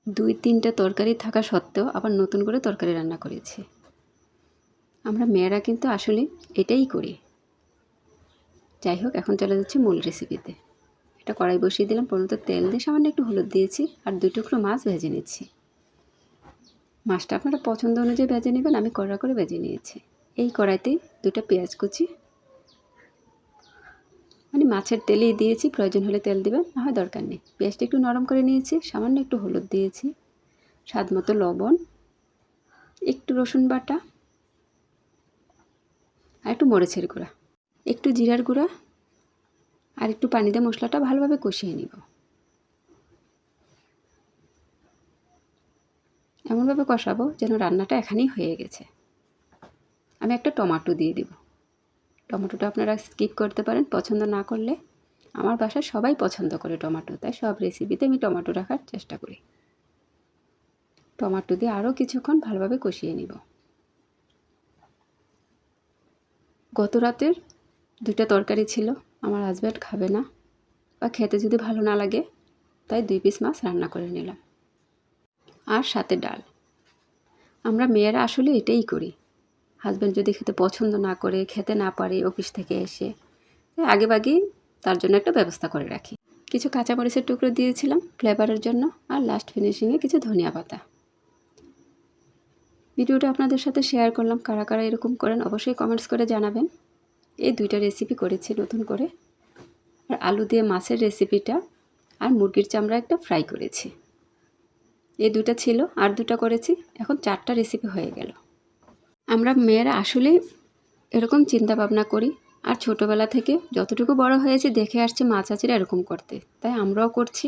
2-3টা তরকারি থাকা সত্ত্বেও আবার নতুন করে তরকারি রান্না করেছি। আমরা মেয়েরা কিন্তু আসলে এটাই করি। যাই হোক, এখন চলে যাচ্ছি মূল রেসিপিতে। এটা কড়াই বসিয়ে দিলাম, পরিমাণ তেল দিয়ে সামান্য একটু হলুদ দিয়েছি আর 2 টুকরো মাছ ভেজে নিচ্ছি। মাছটা আপনারা পছন্দ অনুযায়ী ভেজে নেবেন, আমি কড়া করে ভেজে নিয়েছি। এই কড়াইতেই 2টা পেঁয়াজ কুচি, মানে মাছের তেলেই দিয়েছি, প্রয়োজন হলে তেল দিবেন, না হয় দরকার নেই। পেঁয়াজটা একটু নরম করে নিয়েছি, সামান্য একটু হলুদ দিয়েছি, স্বাদ মতো লবণ, একটু রসুন বাটা আর একটু মরিচের গুঁড়া, একটু জিরার গুঁড়া আর একটু পানি দিয়ে মশলাটা ভালোভাবে কষিয়ে নিব। এমনভাবে কষাবো যেন রান্নাটা এখানেই হয়ে গেছে। আমি একটা টমেটো দিয়ে দিব। টমেটোটা আপনারা স্কিপ করতে পারেন পছন্দ না করলে। আমার বাসায় সবাই পছন্দ করে টমেটো, তাই সব রেসিপিতে আমি টমেটো রাখার চেষ্টা করি। টমেটো দিয়ে আরও কিছুক্ষণ ভালোভাবে কষিয়ে নিব। গত রাতের 2টা তরকারি ছিল, আমার হাজব্যান্ড খাবে না বা খেতে যদি ভালো না লাগে, তাই 2 পিস মাছ রান্না করে নিলাম আর সাথে ডাল। আমরা মেয়েরা আসলে এটাই করি। হাজব্যান্ড যদি খেতে পছন্দ না করে, খেতে না পারে অফিস থেকে এসে, আগেভাগেই তার জন্য একটা ব্যবস্থা করে রাখি। কিছু কাঁচামরিচের টুকরো দিয়েছিলাম ফ্লেভারের জন্য, আর লাস্ট ফিনিশিংয়ে কিছু ধনিয়া পাতা। ভিডিওটা আপনাদের সাথে শেয়ার করলাম, কারা কারা এরকম করেন অবশ্যই কমেন্টস করে জানাবেন। এই 2টা রেসিপি করেছি নতুন করে, আর আলু দিয়ে মাছের রেসিপিটা আর মুরগির চামড়া একটা ফ্রাই করেছি। এই 2টা ছিল, আর 2টা করেছি, এখন 4টা রেসিপি হয়ে গেল। আমরা মেয়েরা আসলে এরকম চিন্তা ভাবনা করি, আর ছোটোবেলা থেকে যতটুকু বড় হয়েছে দেখে আসছে মা চাচিরা এরকম করতে, তাই আমরাও করছি।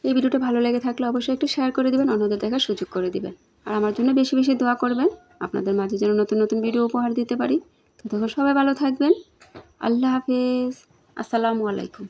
এই ভিডিওটা ভালো লেগে থাকলে অবশ্যই একটু শেয়ার করে দিবেন, অন্যদের দেখার সুযোগ করে দিবেন। আর আমার জন্য বেশি বেশি দোয়া করবেন, আপনাদের মাঝে যেন নতুন নতুন ভিডিও উপহার দিতে পারি। ততক্ষণ সবাই ভালো থাকবেন। আল্লাহ হাফেজ। আসসালামু আলাইকুম।